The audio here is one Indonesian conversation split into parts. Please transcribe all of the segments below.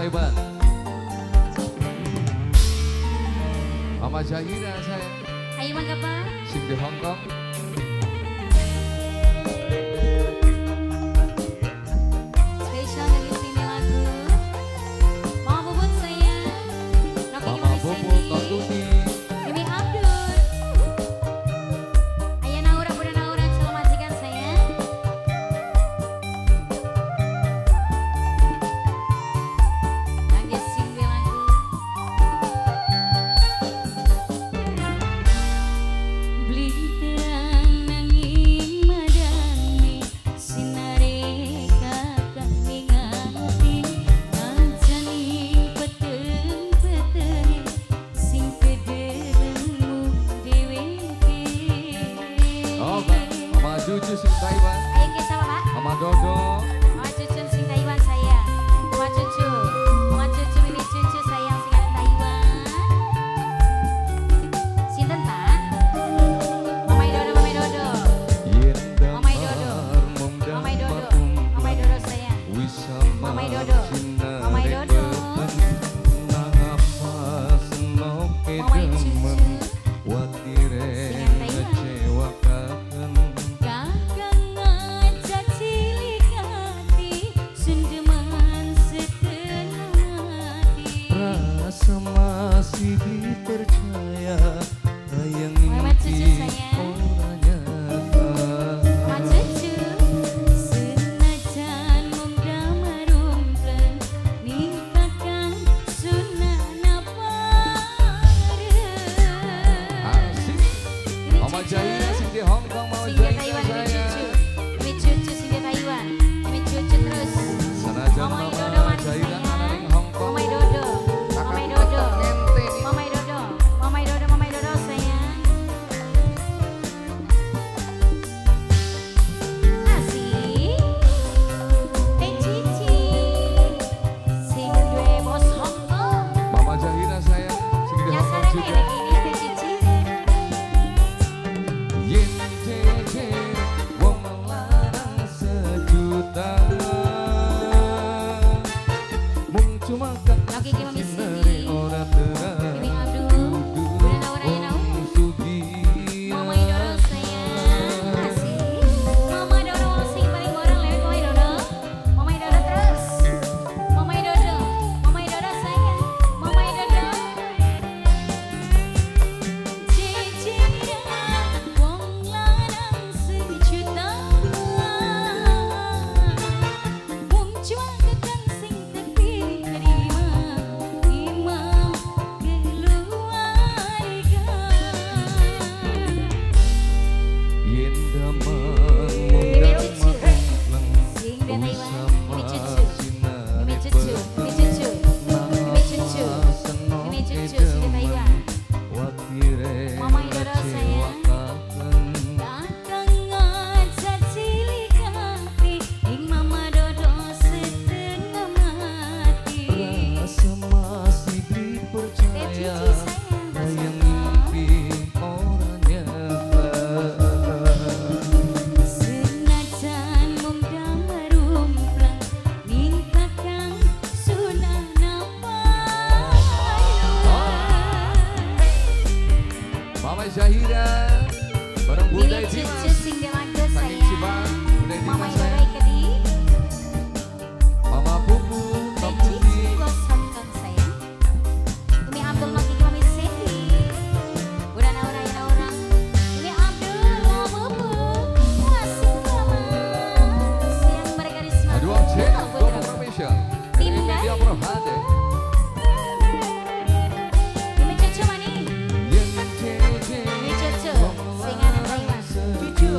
Taiwan. Mama Zahira saya. Ayo mangga Pak. Sing di Hong Kong. Spesial dari sini lagu. Mama Bubut saya. Mama Bubut Totuni. Mimi Abdul. Ayah Naura, Bunda Naura, calon majikan saya. Lagi sing di lagu. Beli terang nanging madani sinare kakak ningati kancani peteng-peteng sing pederemu dheweke. Oh, Mama Cucu sing Taiwan. Ayo ke sama Pak. Mama Dodo. Mama Cucu sing Taiwan saya. Mama Cucu. Mama Cucu ini cucu sayang sing ada Taiwan. Sinten Pak? Mama Dodo, Mama Dodo. Mama Dodo. Mama Dodo. Mama Dodo sayang. Mama Dodo. Mama Dodo. Mama Cucu. Kakang ngajak cilik hati sundeman setengah mati. Rasa masih dipercaya yang Mama Cucu mimpi sayang. orang nyata. Mama Cucu. Senajan mung damar rumpleng ning kakang sunana pareng. Asik. Mama Zahira sing di Hong Kong. Mama Sing di Zahira Taiwan, Mimi saya. Cucu. Mimi Cucu sing di Taiwan. Mimi Cucu terus. Senajan Mama Mama Dodo manis Zahira sayang. ana ning Hong Kong. Mama Dodo. Mama Dodo. Ente nih. Mama Dodo. Mama Dodo, Mama Dodo sayang. Asik. Cici. Sing duwe bos Hong Kong. Mama Zahira saya sing di Hong Kong Nyasar juga. kayak gini Teh Cici. Yen jeje wong larang sejuta mung cuma kan Lagi kita misi. sinere ora terang Mimi Abdul. Bunda Naura ya Nau. wong sugi Mama Dodo sayang. Asik. Mama Dodo wong sing paling goreng lewat Mama Dodo. Mama Dodo terus. Mama Dodo. Mama Dodo sayang. Mama Dodo. Cicinya wong lanang sejuta. Wong cuaketan sing terima imam keluarga. yen damang Mimi Cucu. lang Sing di Taiwan. Mimi Cucu. Mimi Cucu. Mimi Cucu. Mimi Cucu. Mimi Cucu sing di Taiwan. Mama Dodo sayang. Kakang ngajak cilik hati ing Mama Dodo setengah mati. rasa masih Teh dipercaya Cici sayang yang bersama. mimpi orang nyata. Senajan mung damar rumpleng ning kakang sunana pareng. Mama Zahira bareng Bunda Mimi Cucu Dimas sing di lagu saking sayang. Cibang Bunda Mama Dimas Dodo saya Ikedi. Mama Bubu Tom Cici Putih Bos Hong Kong sayang. Mimi Abdul Maki Mami Sendi. Bunda Naura ya Naura. Mimi Abdul Mama Bu. Asik banget. Siang berkarisma. Aduh Cena Putra. Domo Permission Tim Ini Dai. dia Prohade Mimi Cucu mani. Yen jeje Mimi Cucu. Sing ada Taiwan. Cucu.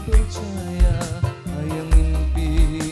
percaya, hayang mimpi